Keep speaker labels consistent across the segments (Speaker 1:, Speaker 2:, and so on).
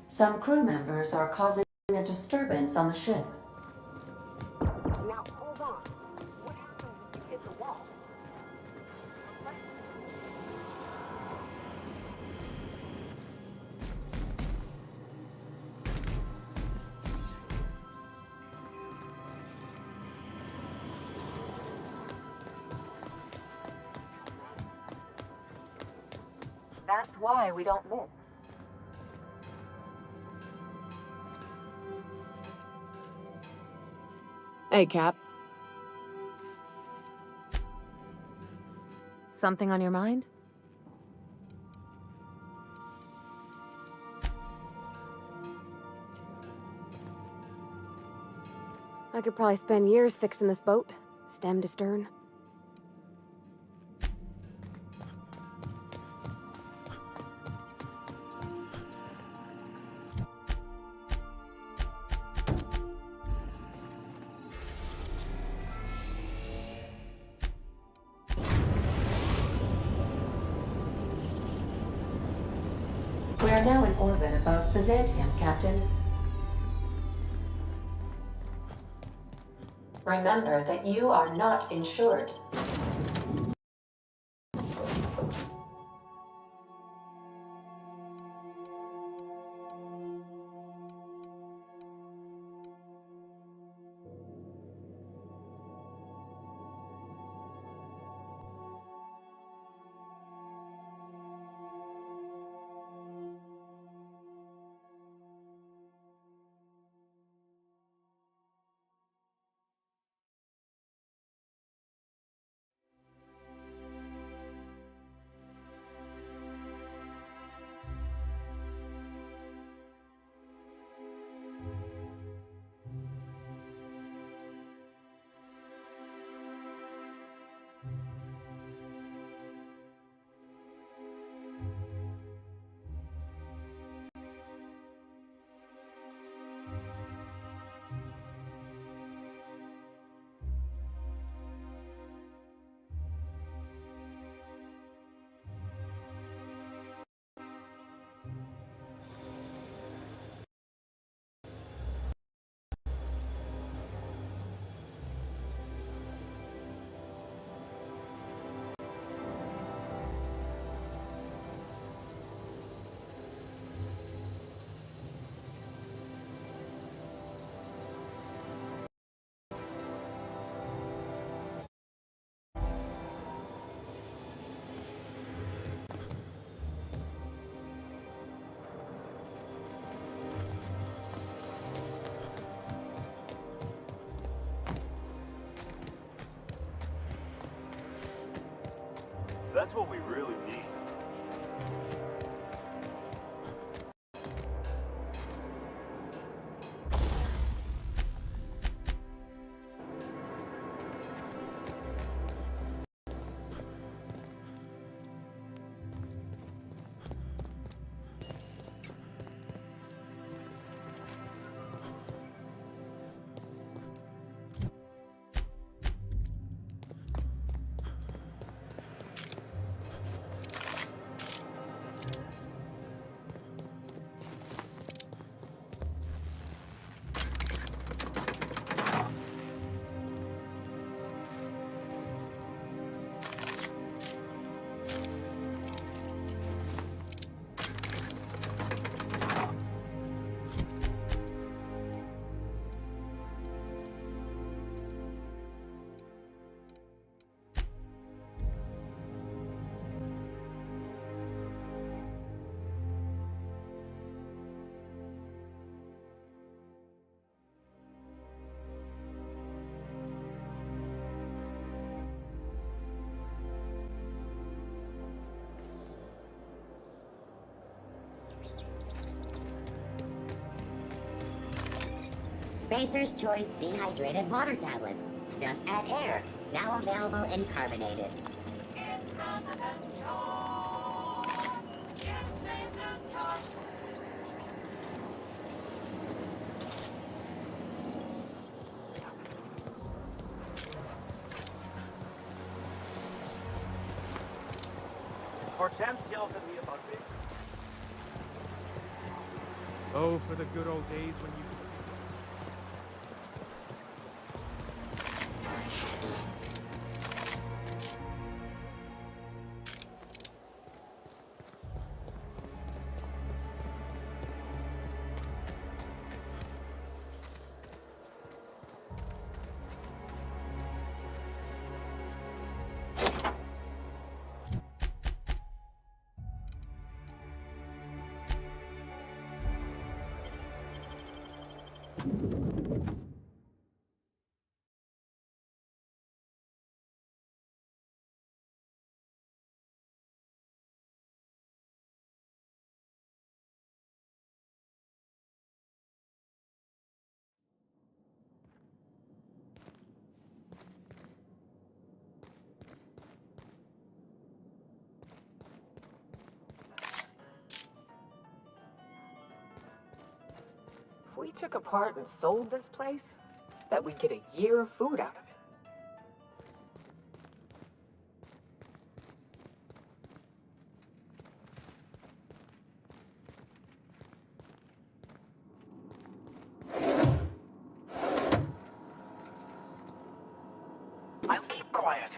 Speaker 1: Some crew members are causing a disturbance on the ship.
Speaker 2: Now, hold on. What happens if you hit the wall? That's why we don't mix.
Speaker 3: Hey, Cap.
Speaker 4: Something on your mind?
Speaker 3: I could probably spend years fixing this boat, stem to stern.
Speaker 1: We are now in orbit above Byzantium, Captain. Remember that you are not insured.
Speaker 5: That's what we really need.
Speaker 6: Spacer's Choice Dehydrated Water Tablets. Just add air. Now available in carbonated.
Speaker 5: Hortense yells at me about me.
Speaker 4: Oh, for the good old days when you could see.
Speaker 7: If we took apart and sold this place, bet we'd get a year of food out of it. I'll keep quiet.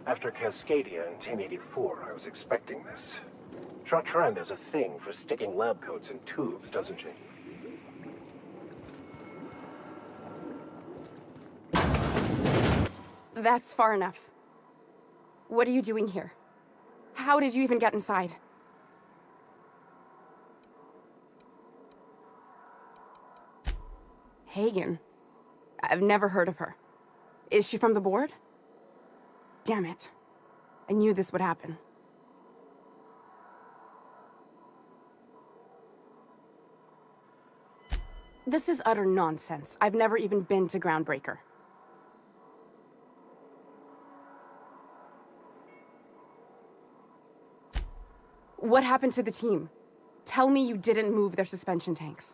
Speaker 8: After Cascadia in 1084, I was expecting this. Tratran has a thing for sticking lab coats in tubes, doesn't she?
Speaker 9: That's far enough. What are you doing here? How did you even get inside? Hagen? I've never heard of her. Is she from the board? Damn it. I knew this would happen. This is utter nonsense. I've never even been to Groundbreaker. What happened to the team? Tell me you didn't move their suspension tanks.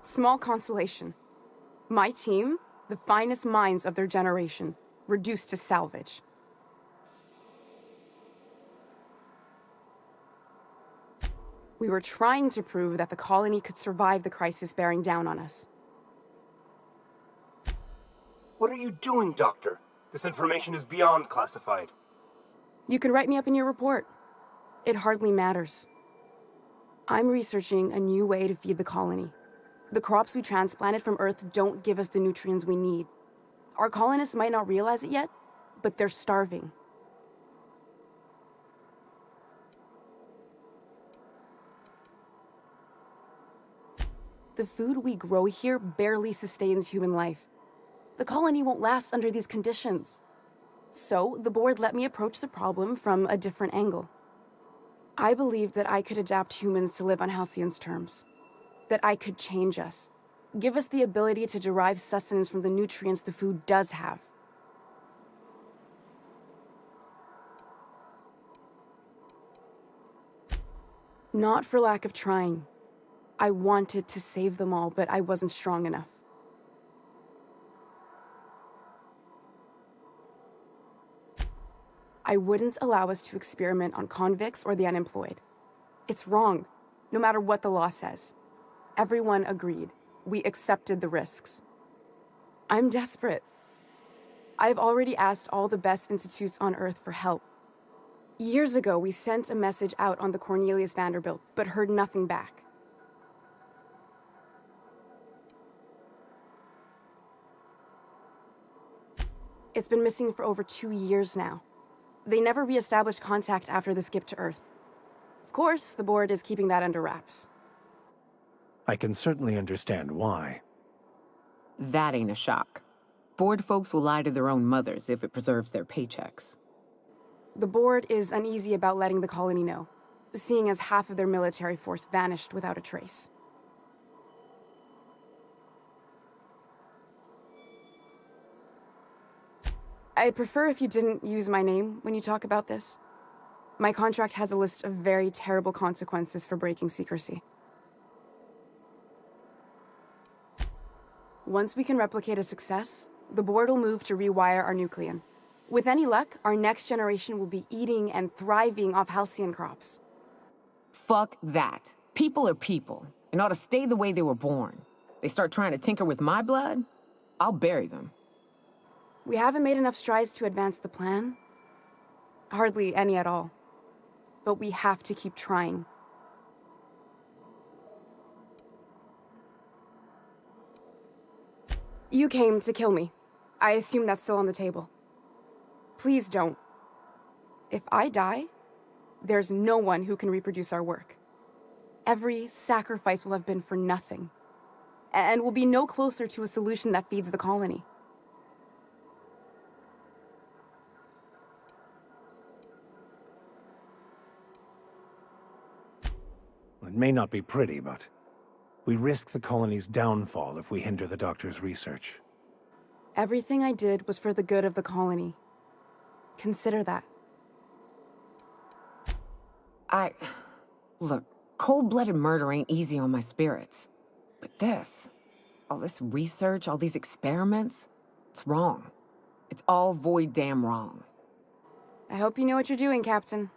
Speaker 9: Small consolation. My team, the finest minds of their generation, reduced to salvage. We were trying to prove that the colony could survive the crisis bearing down on us.
Speaker 10: What are you doing, Doctor? This information is beyond classified.
Speaker 9: You can write me up in your report. It hardly matters. I'm researching a new way to feed the colony. The crops we transplanted from Earth don't give us the nutrients we need. Our colonists might not realize it yet, but they're starving. The food we grow here barely sustains human life. The colony won't last under these conditions. So, the board let me approach the problem from a different angle. I believed that I could adapt humans to live on Halcyon's terms. That I could change us. Give us the ability to derive sustenance from the nutrients the food does have. Not for lack of trying. I wanted to save them all, but I wasn't strong enough. I wouldn't allow us to experiment on convicts or the unemployed. It's wrong, no matter what the law says. Everyone agreed. We accepted the risks. I'm desperate. I've already asked all the best institutes on Earth for help. Years ago, we sent a message out on the Cornelius Vanderbilt, but heard nothing back. It's been missing for over 2 years now. They never re-established contact after the skip to Earth. Of course, the board is keeping that under wraps.
Speaker 8: I can certainly understand why.
Speaker 7: That ain't a shock. Board folks will lie to their own mothers if it preserves their paychecks.
Speaker 9: The board is uneasy about letting the colony know, seeing as half of their military force vanished without a trace. I'd prefer if you didn't use my name when you talk about this. My contract has a list of very terrible consequences for breaking secrecy. Once we can replicate a success, the board will move to rewire our nucleon. With any luck, our next generation will be eating and thriving off Halcyon crops.
Speaker 7: Fuck that. People are people, and ought to stay the way they were born. They start trying to tinker with my blood, I'll bury them.
Speaker 9: We haven't made enough strides to advance the plan. Hardly any at all. But we have to keep trying. You came to kill me. I assume that's still on the table. Please don't. If I die, there's no one who can reproduce our work. Every sacrifice will have been for nothing. And we'll be no closer to a solution that feeds the colony.
Speaker 8: It may not be pretty, but we risk the colony's downfall if we hinder the doctor's research.
Speaker 9: Everything I did was for the good of the colony. Consider that.
Speaker 7: Look, cold-blooded murder ain't easy on my spirits. But this, all this research, all these experiments, it's wrong. It's all void damn wrong.
Speaker 9: I hope you know what you're doing, Captain.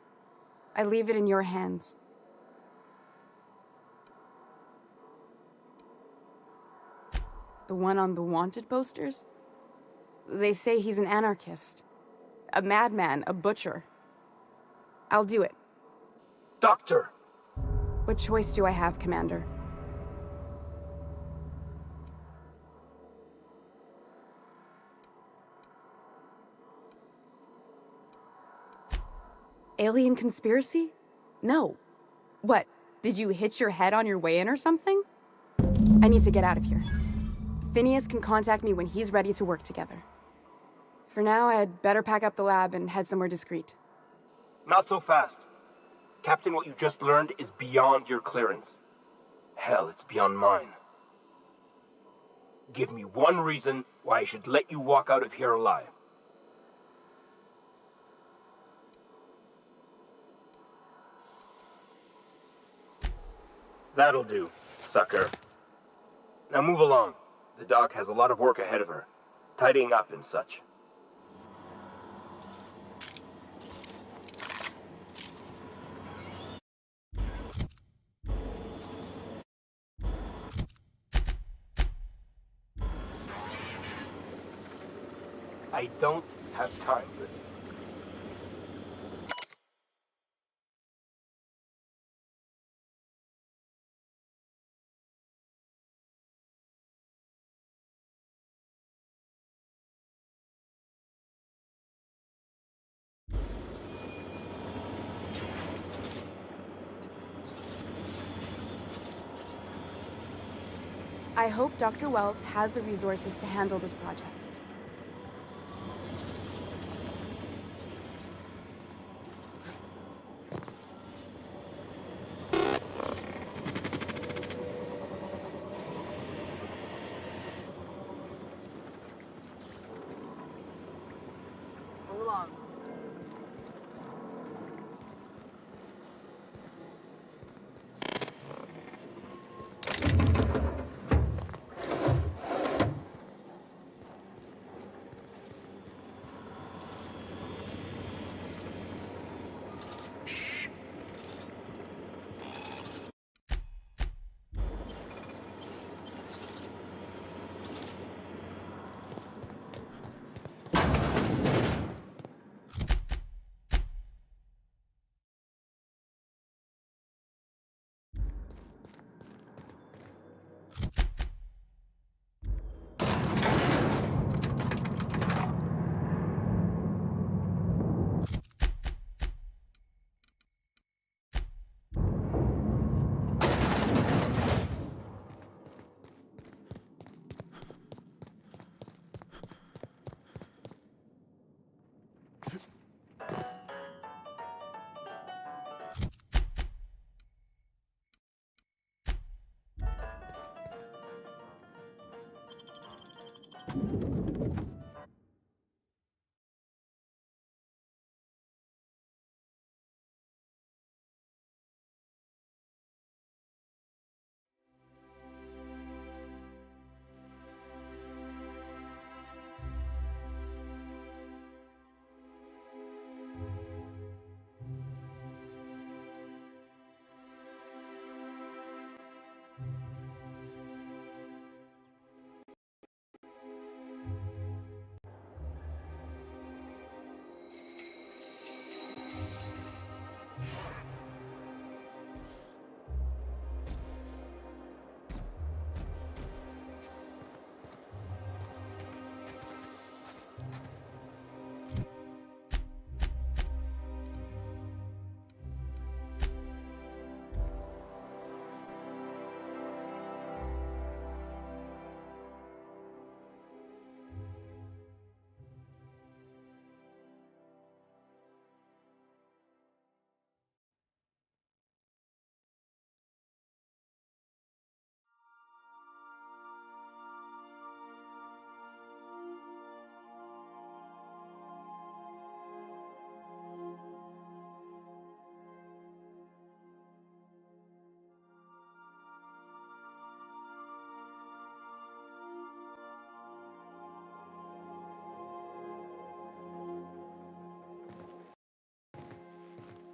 Speaker 9: I leave it in your hands. The one on the wanted posters? They say he's an anarchist. A madman, a butcher. I'll do it.
Speaker 10: Doctor!
Speaker 9: What choice do I have, Commander? Alien conspiracy? No. What? Did you hit your head on your way in or something? I need to get out of here. Phineas can contact me when he's ready to work together. For now, I'd better pack up the lab and head somewhere discreet.
Speaker 10: Not so fast. Captain, what you just learned is beyond your clearance. Hell, it's beyond mine. Give me one reason why I should let you walk out of here alive. That'll do, sucker. Now move along. The doc has a lot of work ahead of her. Tidying up and such. I don't have time for this.
Speaker 9: I hope Dr. Wells has the resources to handle this project.
Speaker 2: Move along.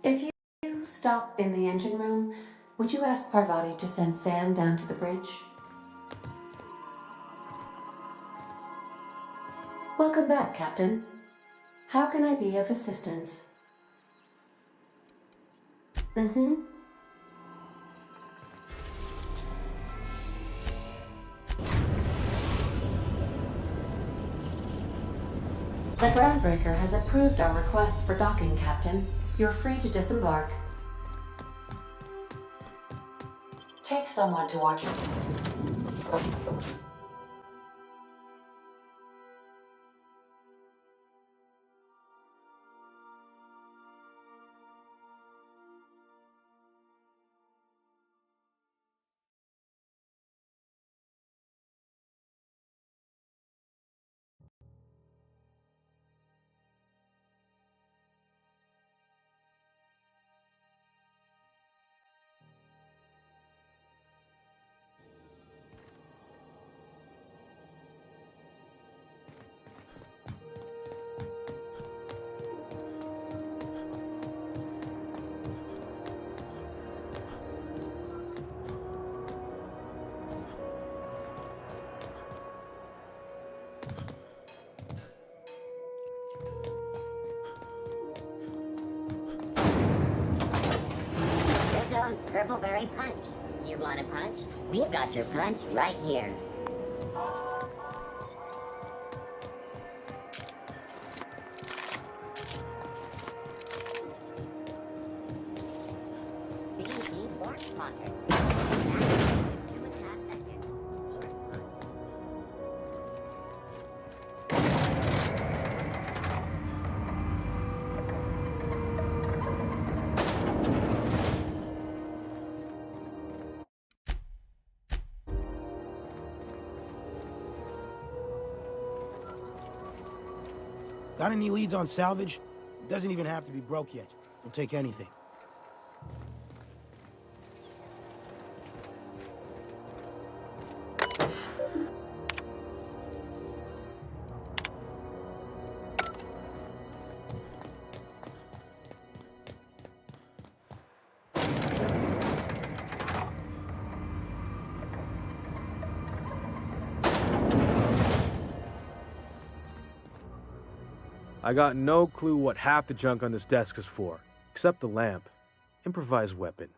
Speaker 1: If you stop in the engine room, would you ask Parvati to send Sam down to the bridge? Welcome back, Captain. How can I be of assistance? Mm-hmm. The Groundbreaker has approved our request for docking, Captain. You're free to disembark. Take someone to watch.
Speaker 6: Rizzo's Purpleberry Punch. You want a punch? We've got your punch right here. CNT Force Pocket. 2.5 seconds. Force Punch.
Speaker 11: Got any leads on salvage? It doesn't even have to be broke yet. We'll take anything.
Speaker 4: I got no clue what half the junk on this desk is for, except the lamp. Improvised weapon.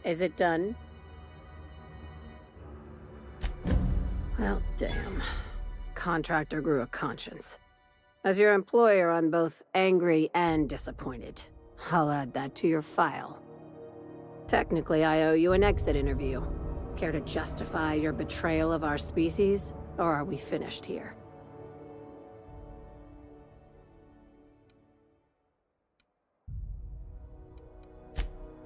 Speaker 12: Is it done? Well, damn. Contractor grew a conscience. As your employer, I'm both angry and disappointed. I'll add that to your file. Technically, I owe you an exit interview. Care to justify your betrayal of our species, or are we finished here?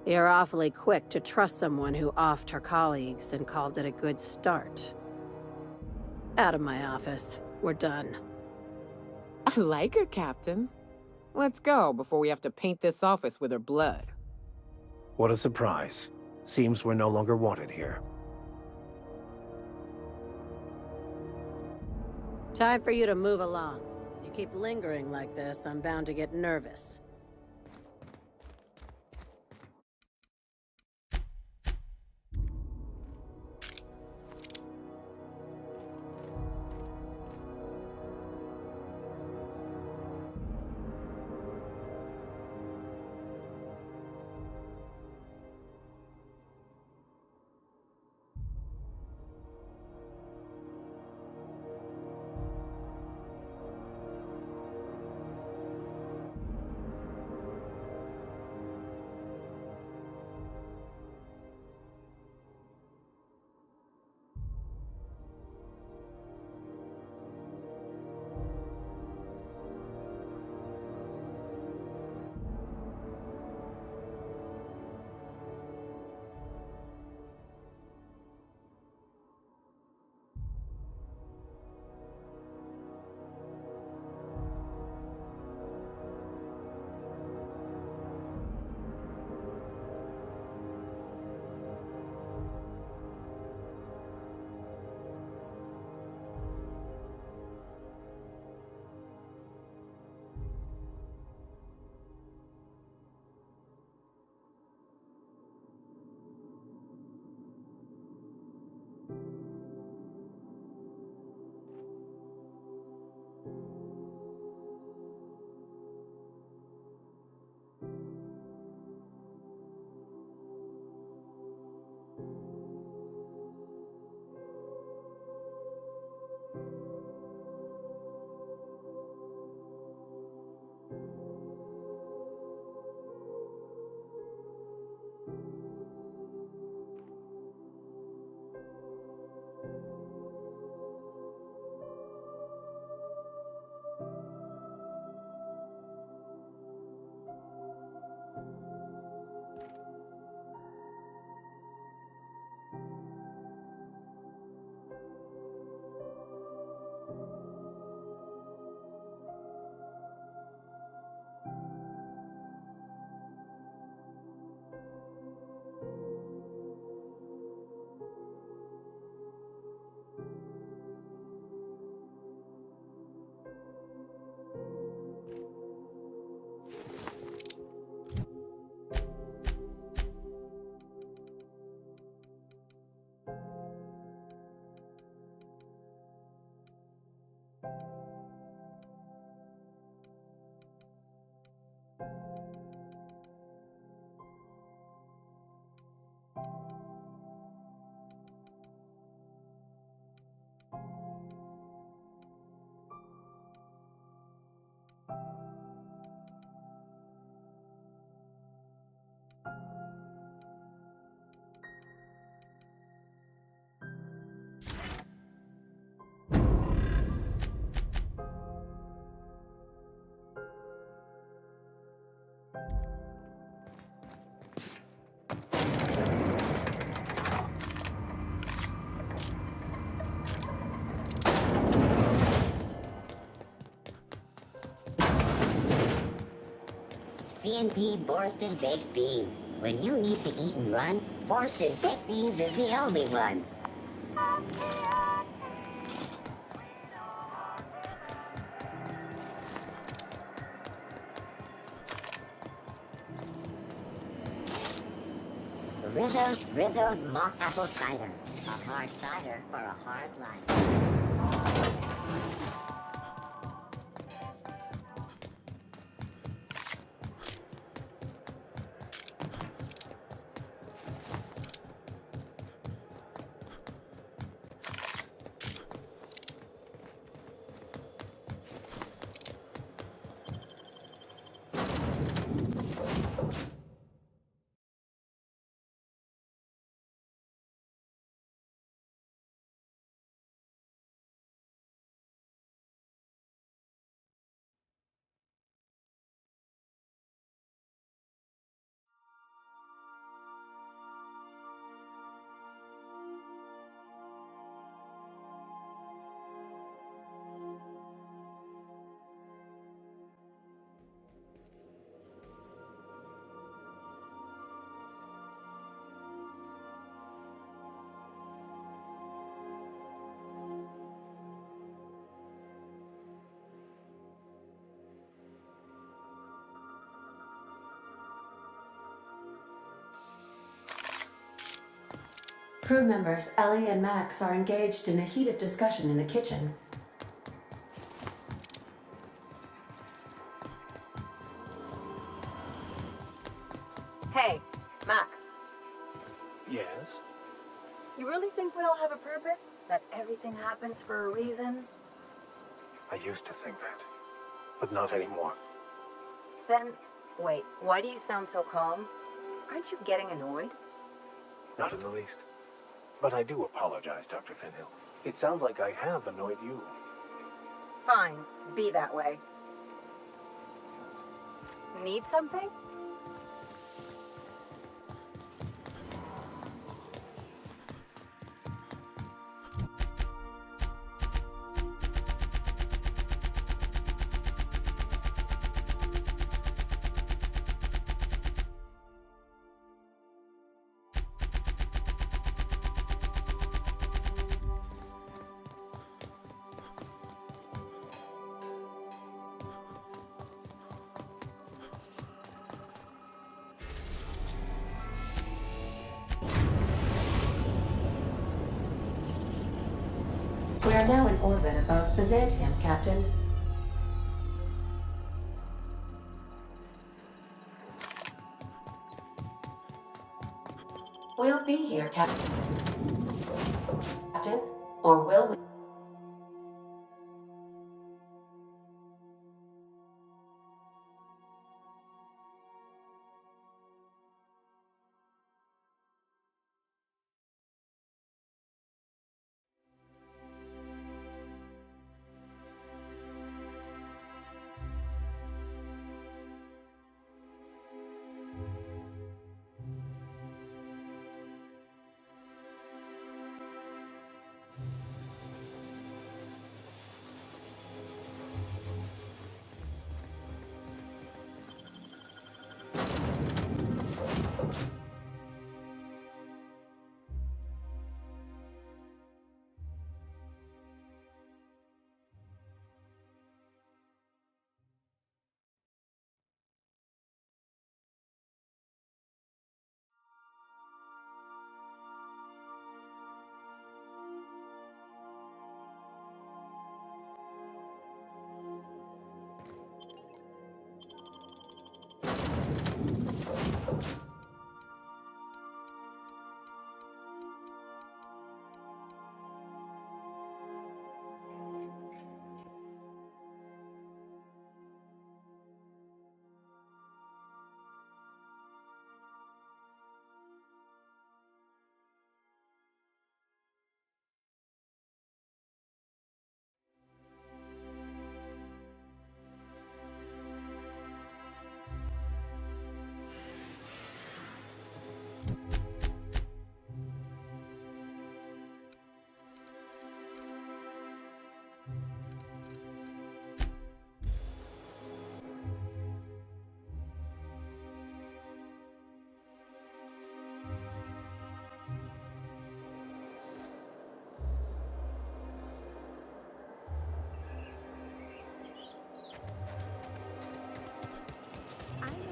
Speaker 12: You're awfully quick to trust someone who offed her colleagues and called it a good start. Out of my office. We're done.
Speaker 7: I like her, Captain. Let's go before we have to paint this office with her blood.
Speaker 8: What a surprise. Seems we're no longer wanted here.
Speaker 12: Time for you to move along. You keep lingering like this, I'm bound to get nervous.
Speaker 6: C&P Borston Baked Beans. When you need to eat and run, Borston Baked Beans is the only one. Rizzo's Mock Apple Cider. A hard cider for a hard life.
Speaker 1: Crew members Ellie and Max are engaged in a heated discussion in the kitchen.
Speaker 13: Hey, Max.
Speaker 8: Yes?
Speaker 13: You really think we all have a purpose? That everything happens for a reason?
Speaker 8: I used to think that, but not anymore.
Speaker 13: Then, wait, why do you sound so calm? Aren't you getting annoyed?
Speaker 8: Not in the least. But I do apologize, Dr. Finhill. It sounds like I have annoyed you.
Speaker 13: Fine, be that way. Need something?
Speaker 1: We are now in orbit above Byzantium, Captain. We'll be here, Captain. Or will we?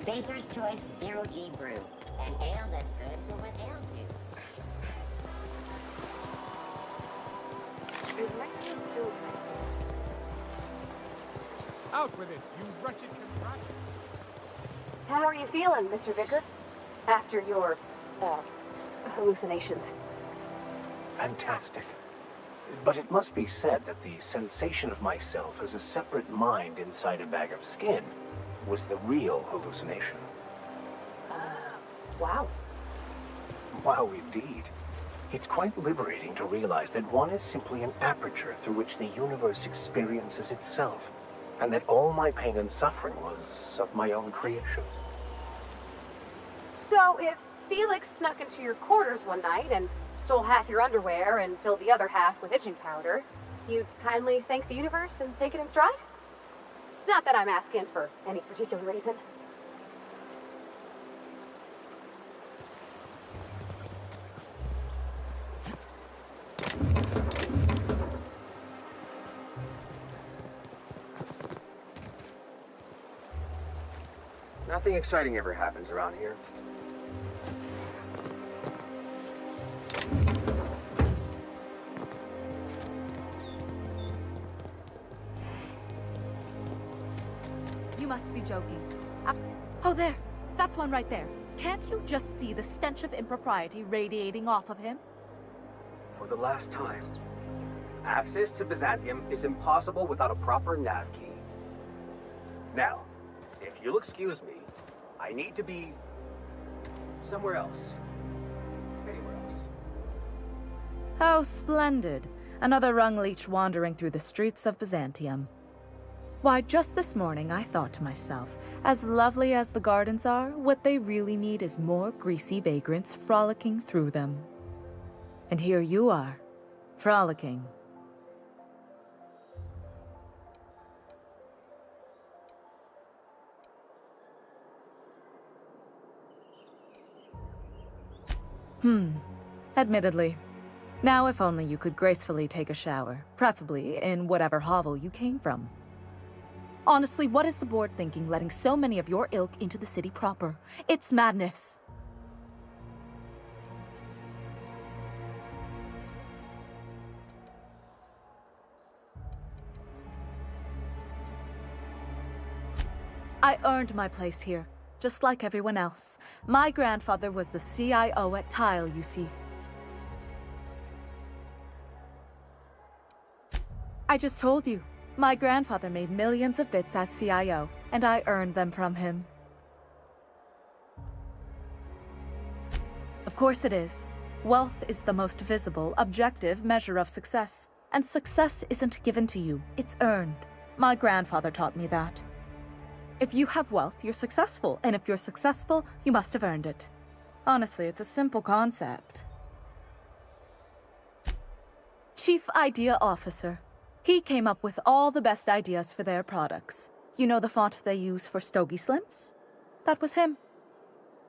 Speaker 6: Spacer's Choice Zero G Brew. An ale that's good for what ails you.
Speaker 13: Is Rachel still...
Speaker 14: Out with it, you wretched contraption!
Speaker 13: How are you feeling, Mr. Vicker? After your, hallucinations.
Speaker 8: Fantastic. But it must be said that the sensation of myself as a separate mind inside a bag of skin was the real hallucination.
Speaker 13: Wow.
Speaker 8: Wow, indeed. It's quite liberating to realize that one is simply an aperture through which the universe experiences itself, and that all my pain and suffering was of my own creation.
Speaker 13: So if Felix snuck into your quarters one night and stole half your underwear and filled the other half with itching powder, you'd kindly thank the universe and take it in stride? Not that I'm asking for any particular reason.
Speaker 10: Nothing exciting ever happens around here.
Speaker 15: You must be joking. Oh, there. That's one right there. Can't you just see the stench of impropriety radiating off of him?
Speaker 10: For the last time, access to Byzantium is impossible without a proper nav key. Now, if you'll excuse me, I need to be somewhere else. Anywhere else.
Speaker 15: How splendid. Another rung leech wandering through the streets of Byzantium. Why, just this morning I thought to myself, as lovely as the gardens are, what they really need is more greasy vagrants frolicking through them. And here you are, frolicking. Admittedly. Now if only you could gracefully take a shower, preferably in whatever hovel you came from. Honestly, what is the board thinking letting so many of your ilk into the city proper? It's madness. I earned my place here, just like everyone else. My grandfather was the CIO at Tile, you see. I just told you. My grandfather made millions of bits as CIO, and I earned them from him. Of course it is. Wealth is the most visible, objective measure of success. And success isn't given to you, it's earned. My grandfather taught me that. If you have wealth, you're successful, and if you're successful, you must have earned it. Honestly, it's a simple concept. Chief Idea Officer. He came up with all the best ideas for their products. You know the font they use for Stogie Slims? That was him.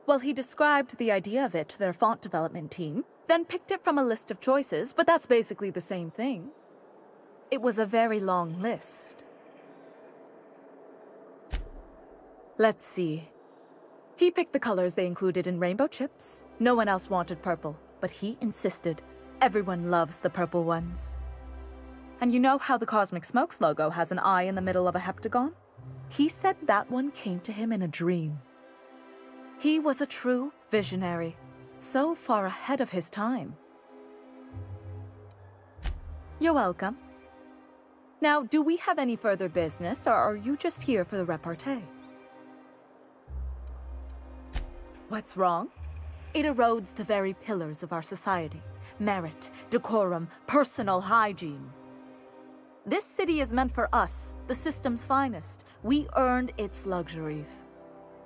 Speaker 15: Well, he described the idea of it to their font development team, then picked it from a list of choices, but that's basically the same thing. It was a very long list. Let's see. He picked the colors they included in rainbow chips. No one else wanted purple, but he insisted. Everyone loves the purple ones. And you know how the Cosmic Smokes logo has an eye in the middle of a heptagon? He said that one came to him in a dream. He was a true visionary, so far ahead of his time. You're welcome. Now, do we have any further business, or are you just here for the repartee? What's wrong? It erodes the very pillars of our society. Merit, decorum, personal hygiene. This city is meant for us, the system's finest. We earned its luxuries.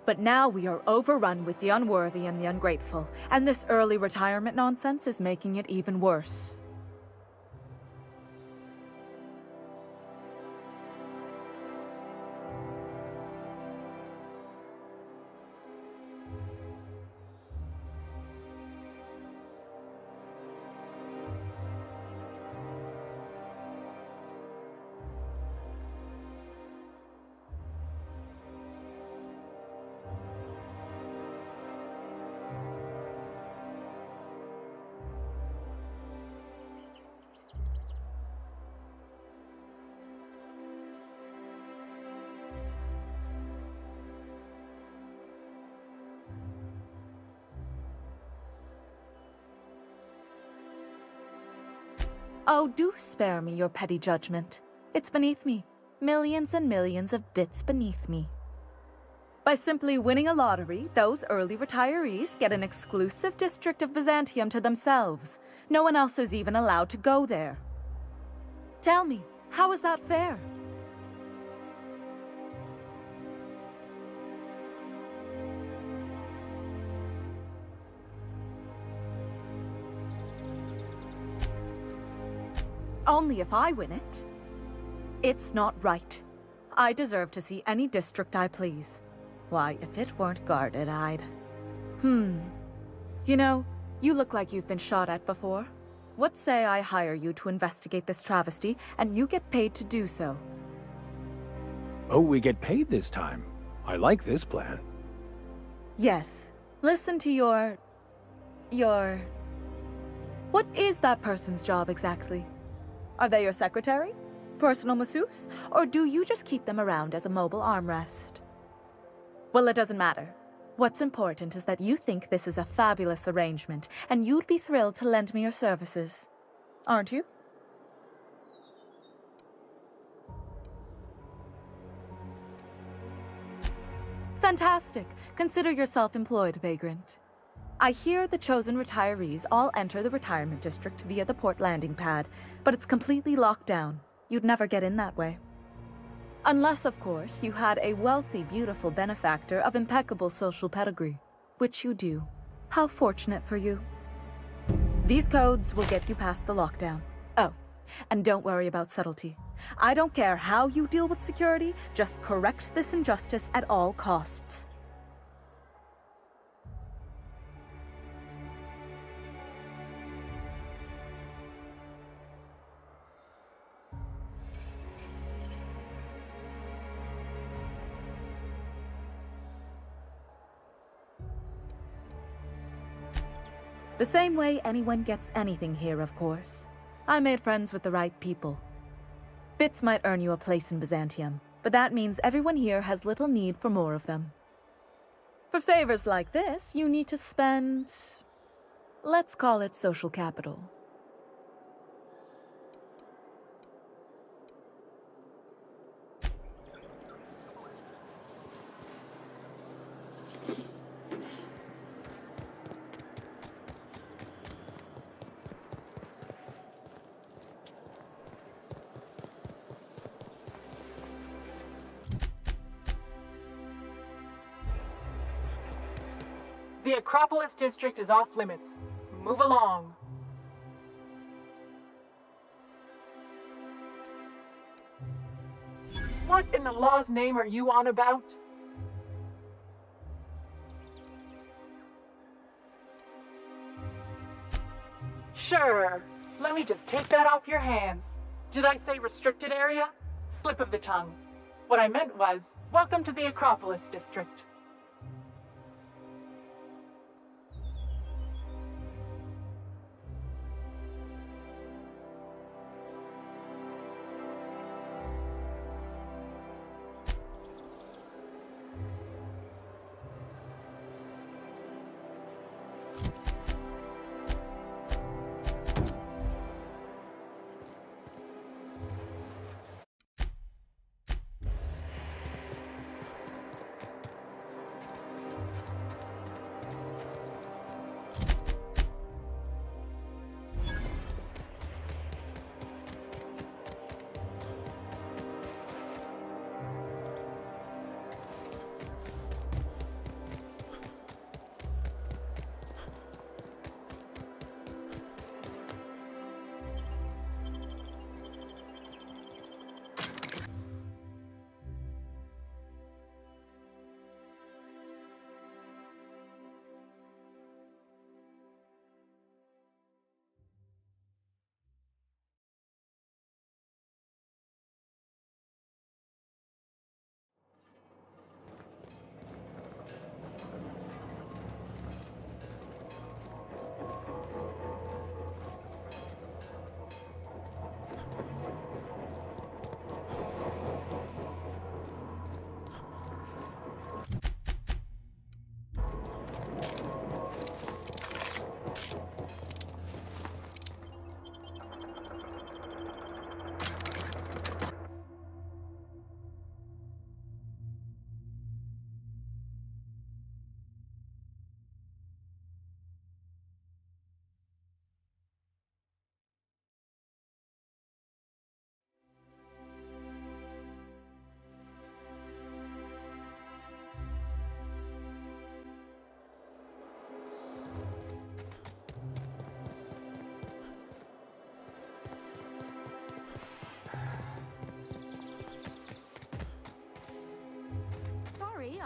Speaker 15: But now we are overrun with the unworthy and the ungrateful, and this early retirement nonsense is making it even worse. Oh, do spare me your petty judgment. It's beneath me. Millions and millions of bits beneath me. By simply winning a lottery, those early retirees get an exclusive district of Byzantium to themselves. No one else is even allowed to go there. Tell me, how is that fair? Only if I win it. It's not right. I deserve to see any district I please. Why, if it weren't guarded, I'd... You know, you look like you've been shot at before. What say I hire you to investigate this travesty, and you get paid to do so?
Speaker 8: Oh, we get paid this time. I like this plan.
Speaker 15: Yes. Listen to your... What is that person's job exactly? Are they your secretary? Personal masseuse? Or do you just keep them around as a mobile armrest? Well, it doesn't matter. What's important is that you think this is a fabulous arrangement, and you'd be thrilled to lend me your services. Aren't you? Fantastic. Consider yourself employed, vagrant. I hear the chosen retirees all enter the retirement district via the port landing pad, but it's completely locked down. You'd never get in that way. Unless, of course, you had a wealthy, beautiful benefactor of impeccable social pedigree, which you do. How fortunate for you. These codes will get you past the lockdown. Oh, and don't worry about subtlety. I don't care how you deal with security, just correct this injustice at all costs. The same way anyone gets anything here, of course. I made friends with the right people. Bits might earn you a place in Byzantium, but that means everyone here has little need for more of them. For favors like this, you need to spend... let's call it social capital.
Speaker 16: The Acropolis district is off limits. Move along. What in the law's name are you on about? Sure. Let me just take that off your hands. Did I say restricted area? Slip of the tongue. What I meant was, welcome to the Acropolis district.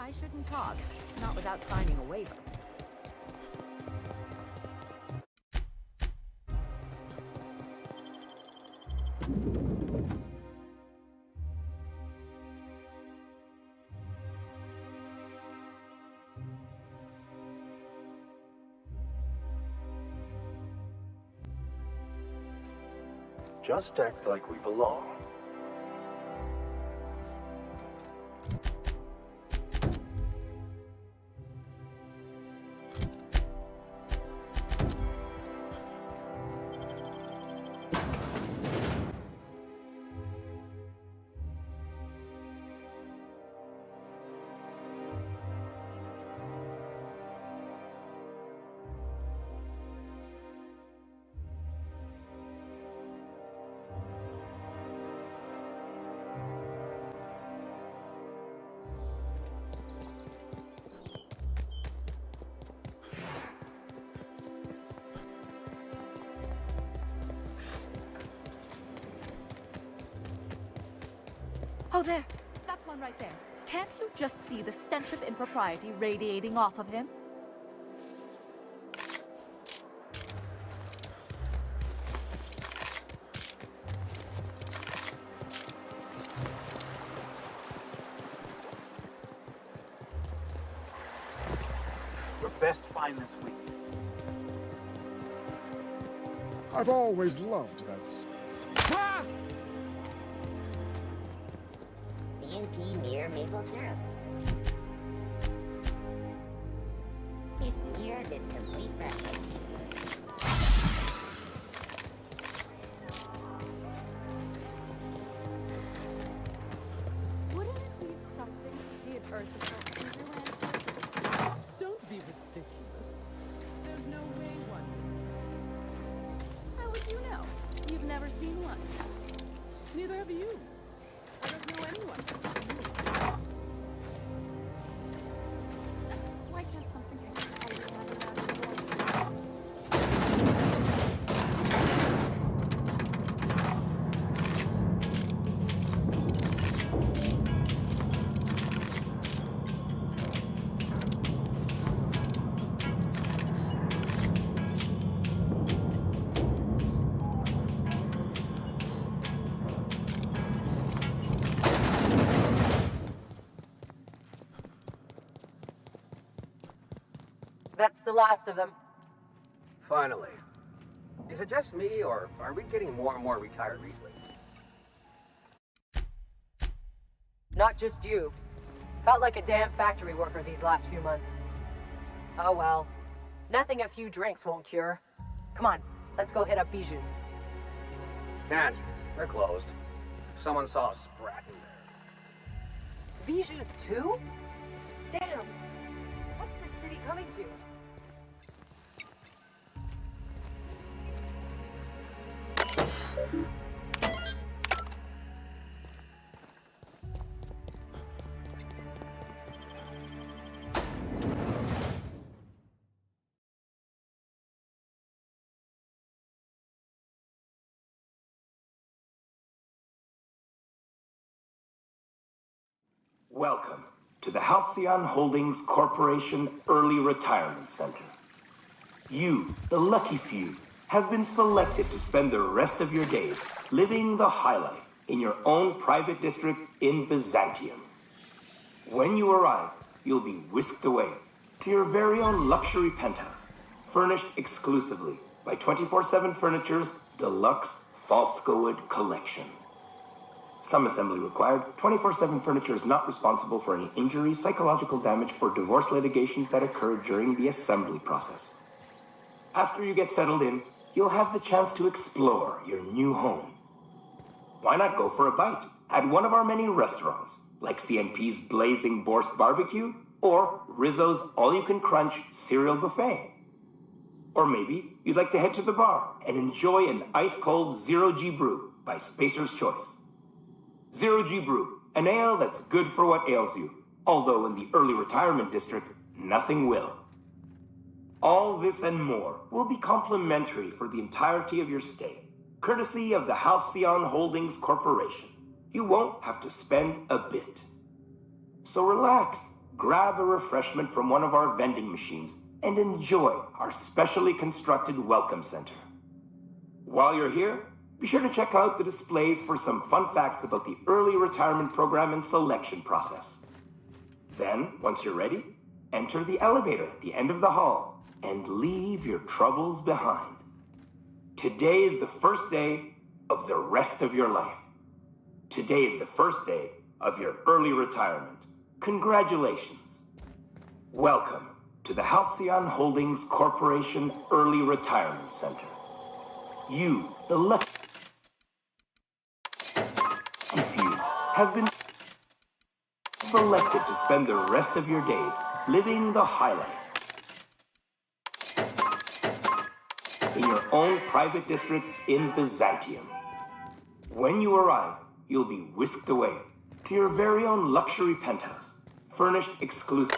Speaker 15: I shouldn't talk. Not without signing a waiver.
Speaker 8: Just act like we belong.
Speaker 15: Oh, there. That's one right there. Can't you just see the stench of impropriety radiating off of him?
Speaker 10: Your best find this week.
Speaker 14: I've always loved that.
Speaker 6: CNP near maple syrup. It's near this complete breakfast.
Speaker 9: Wouldn't it be something to see if Earth is not Wonderland?
Speaker 17: Don't be ridiculous. There's no way one.
Speaker 9: How would you know? You've never seen one.
Speaker 17: Neither have you.
Speaker 9: I don't know anyone. Why can't something
Speaker 12: That's the last of them.
Speaker 10: Finally. Is it just me, or are we getting more and more retired recently?
Speaker 12: Not just you. Felt like a damn factory worker these last few months. Oh well. Nothing a few drinks won't cure. Come on, let's go hit up Bijou's.
Speaker 10: Can't. They're closed. Someone saw a sprat in there.
Speaker 12: Bijou's too? Damn. What's this city coming to?
Speaker 18: Welcome to the Halcyon Holdings Corporation Early Retirement Center. You, the lucky few, have been selected to spend the rest of your days living the high life in your own private district in Byzantium. When you arrive, you'll be whisked away to your very own luxury penthouse, furnished exclusively by 24/7 Furniture's deluxe Falscowood collection. Some assembly required. 24/7 Furniture is not responsible for any injury, psychological damage, or divorce litigations that occur during the assembly process. After you get settled in, you'll have the chance to explore your new home. Why not go for a bite at one of our many restaurants, like CNP's Blazing Borscht Barbecue or Rizzo's All-You-Can-Crunch Cereal Buffet? Or maybe you'd like to head to the bar and enjoy an ice-cold Zero-G Brew by Spacer's Choice. Zero-G Brew, an ale that's good for what ails you, although in the early retirement district, nothing will. All this and more will be complimentary for the entirety of your stay, courtesy of the Halcyon Holdings Corporation. You won't have to spend a bit. So relax grab a refreshment from one of our vending machines and enjoy our specially constructed welcome center. While you're here, be sure to check out the displays for some fun facts about the early retirement program and selection process. Then, once you're ready, enter the elevator at the end of the hall and leave your troubles behind. Today is the first day of the rest of your life. Today is the first day of your early retirement. Congratulations. Welcome to the Halcyon Holdings Corporation Early Retirement Center. You, the lucky few, have been selected to spend the rest of your days living the high life in your own private district in Byzantium. When you arrive, you'll be whisked away to your very own luxury penthouse, furnished exclusive.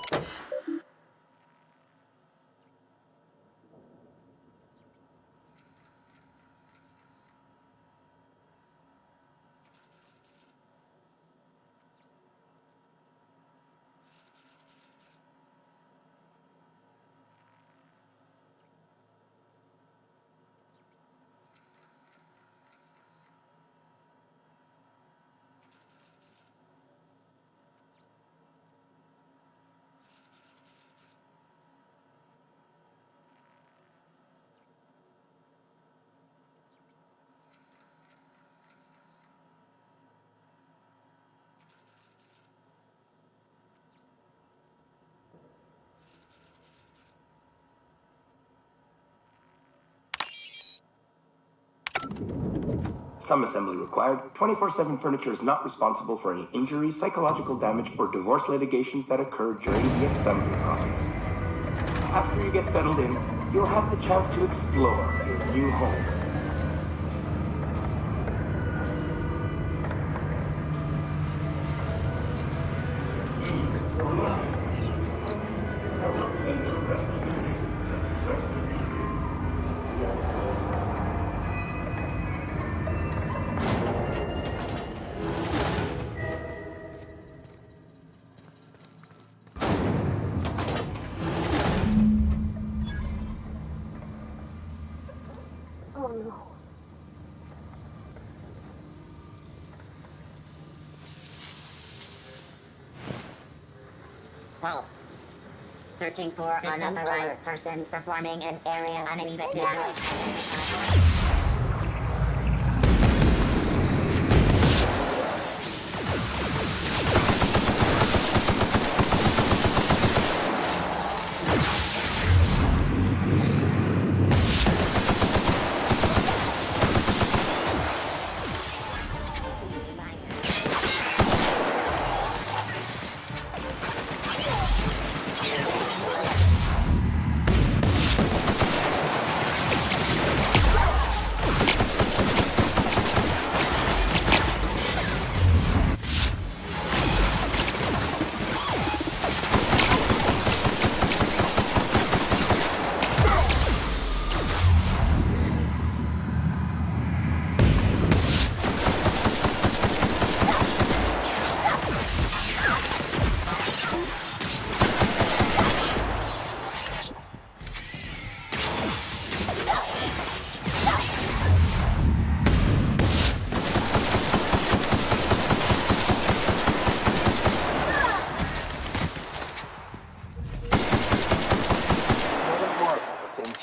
Speaker 18: Some assembly required. 24/7 Furniture is not responsible for any injury, psychological damage, or divorce litigations that occur during the assembly process. After you get settled in, you'll have the chance to explore your new home.
Speaker 6: Oh no. Halt. Searching for unauthorized person performing an area uneven damage.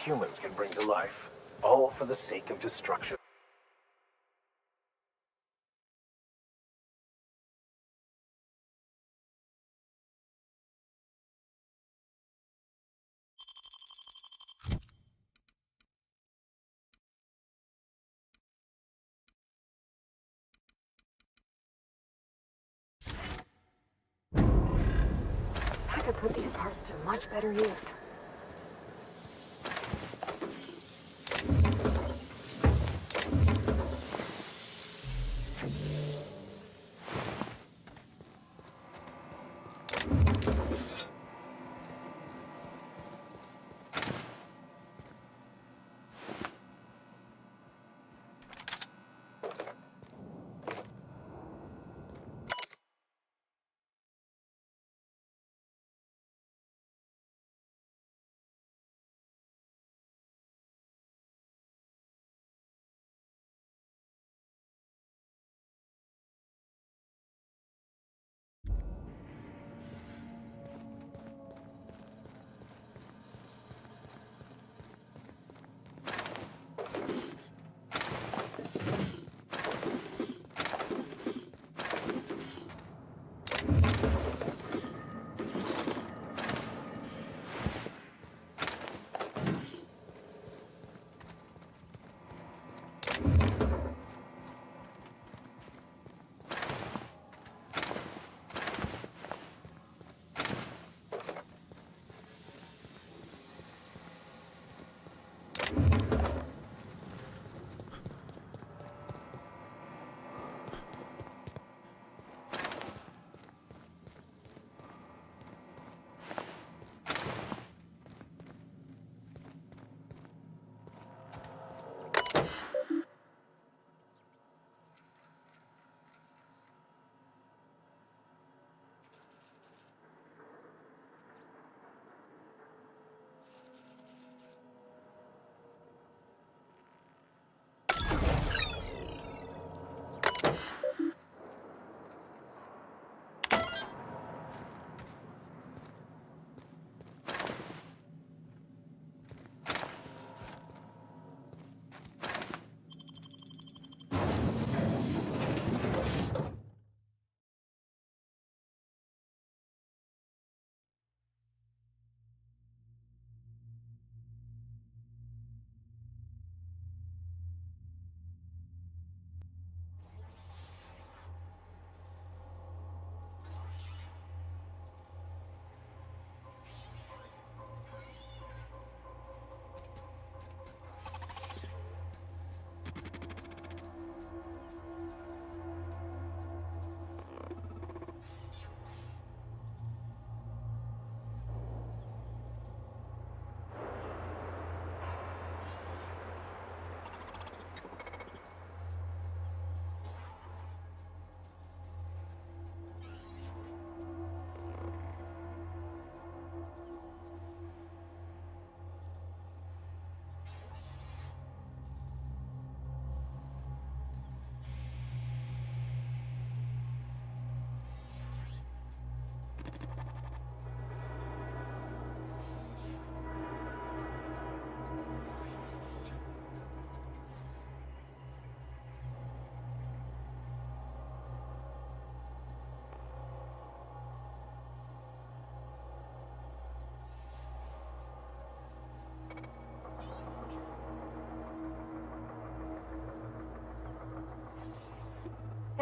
Speaker 8: Humans can bring to life, all for the sake of destruction.
Speaker 9: I could put these parts to much better use.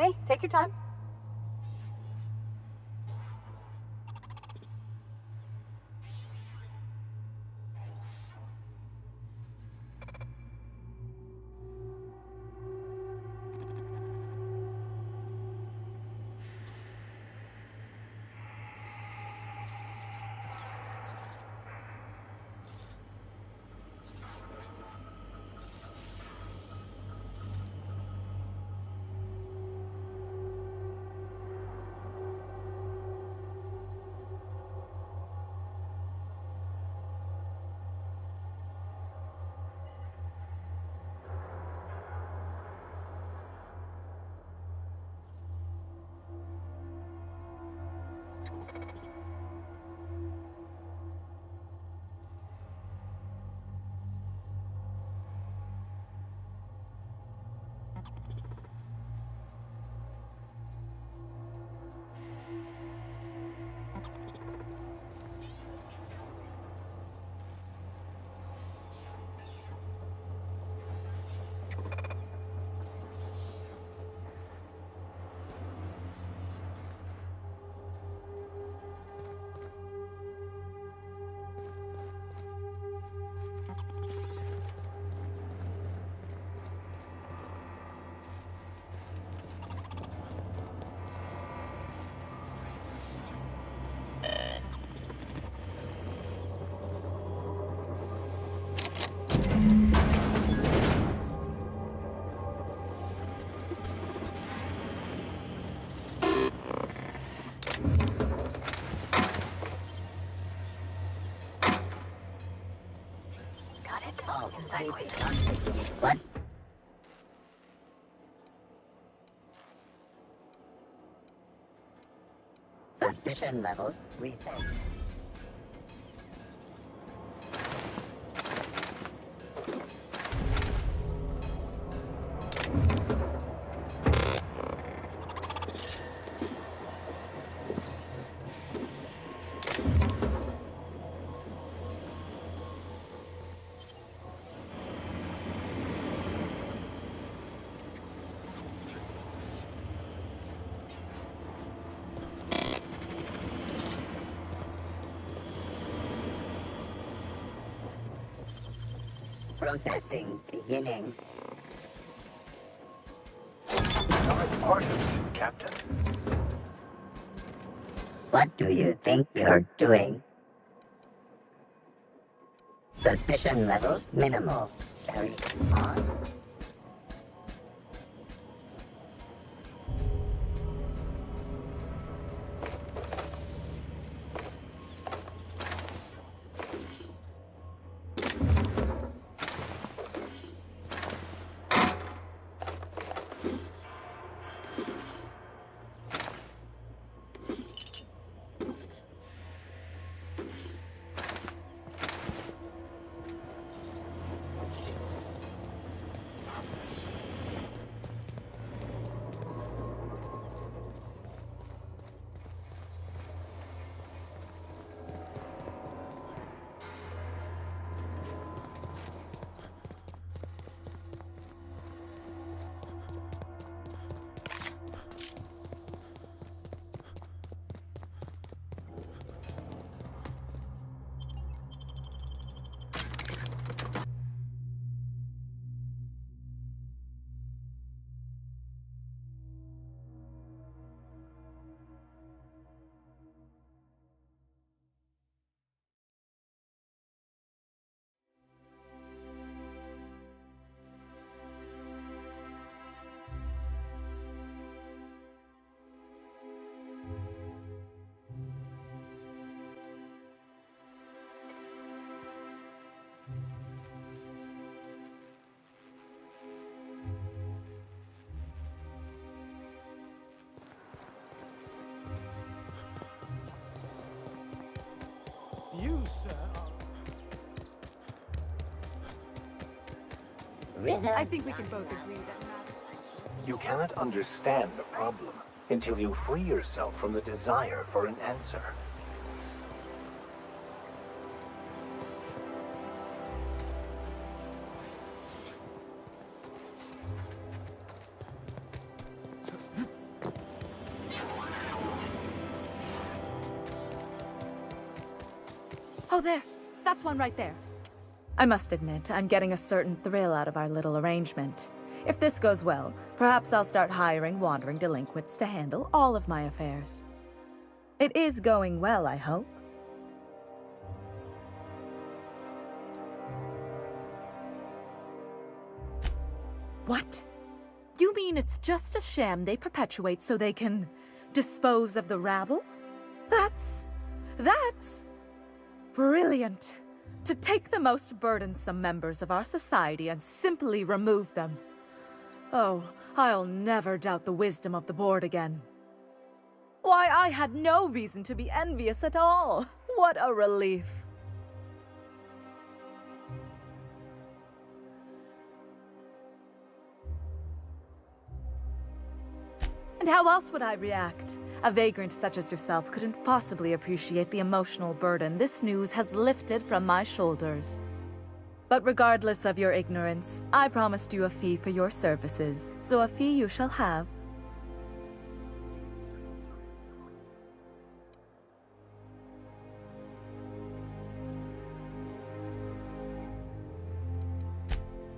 Speaker 13: Hey, take your time.
Speaker 6: Oh, sideways. What? Suspicion levels reset. Processing beginnings.
Speaker 8: Artist, Captain.
Speaker 6: What do you think you're doing? Suspicion levels minimal. Carry on.
Speaker 11: You, sir.
Speaker 3: I think we can both agree that.
Speaker 8: You cannot understand the problem until you free yourself from the desire for an answer.
Speaker 15: Oh, there. That's one right there. I must admit, I'm getting a certain thrill out of our little arrangement. If this goes well, perhaps I'll start hiring wandering delinquents to handle all of my affairs. It is going well, I hope. What? You mean it's just a sham they perpetuate so they can dispose of the rabble? That's brilliant. To take the most burdensome members of our society and simply remove them. Oh, I'll never doubt the wisdom of the board again. Why, I had no reason to be envious at all. What a relief. And how else would I react? A vagrant such as yourself couldn't possibly appreciate the emotional burden this news has lifted from my shoulders. But regardless of your ignorance, I promised you a fee for your services, so a fee you shall have.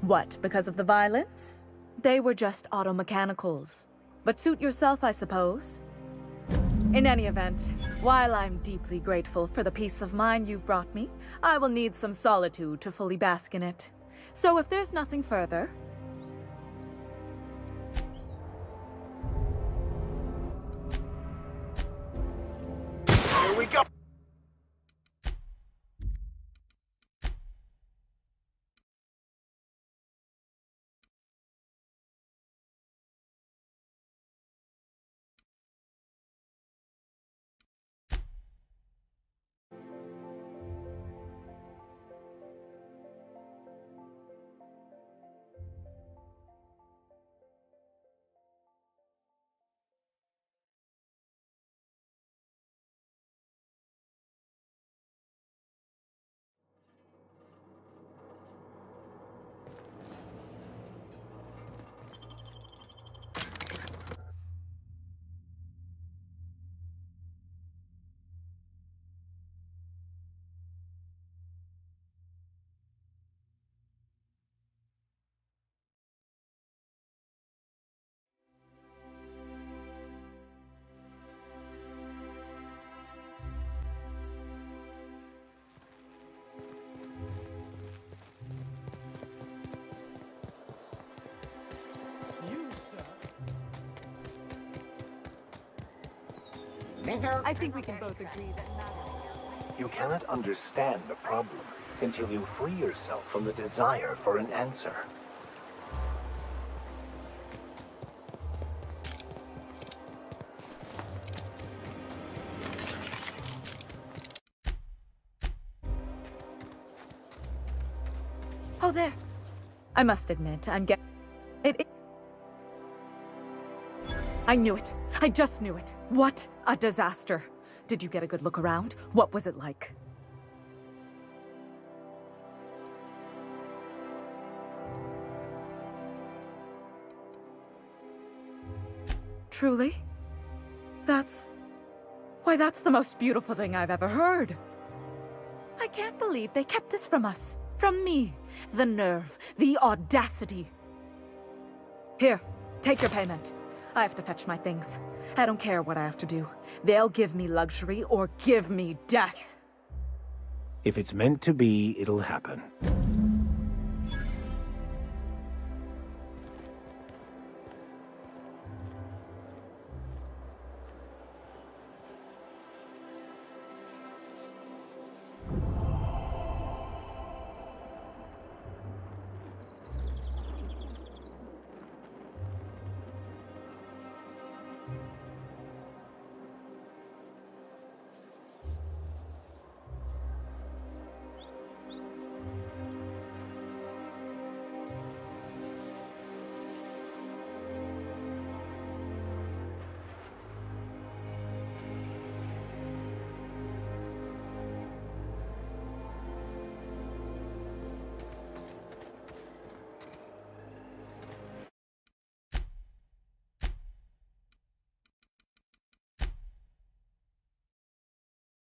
Speaker 15: What, because of the violence? They were just auto-mechanicals. But suit yourself, I suppose. In any event, while I'm deeply grateful for the peace of mind you've brought me, I will need some solitude to fully bask in it. So if there's nothing further...
Speaker 8: Here we go!
Speaker 15: I think we can both agree that
Speaker 8: You cannot understand the problem until you free yourself from the desire for an answer.
Speaker 15: Oh, there. I must admit, I'm getting... I knew it. I just knew it. What a disaster. Did you get a good look around? What was it like? Truly? Why, that's the most beautiful thing I've ever heard. I can't believe they kept this from us. From me. The nerve. The audacity. Here, take your payment. I have to fetch my things. I don't care what I have to do. They'll give me luxury or give me death.
Speaker 8: If it's meant to be, it'll happen.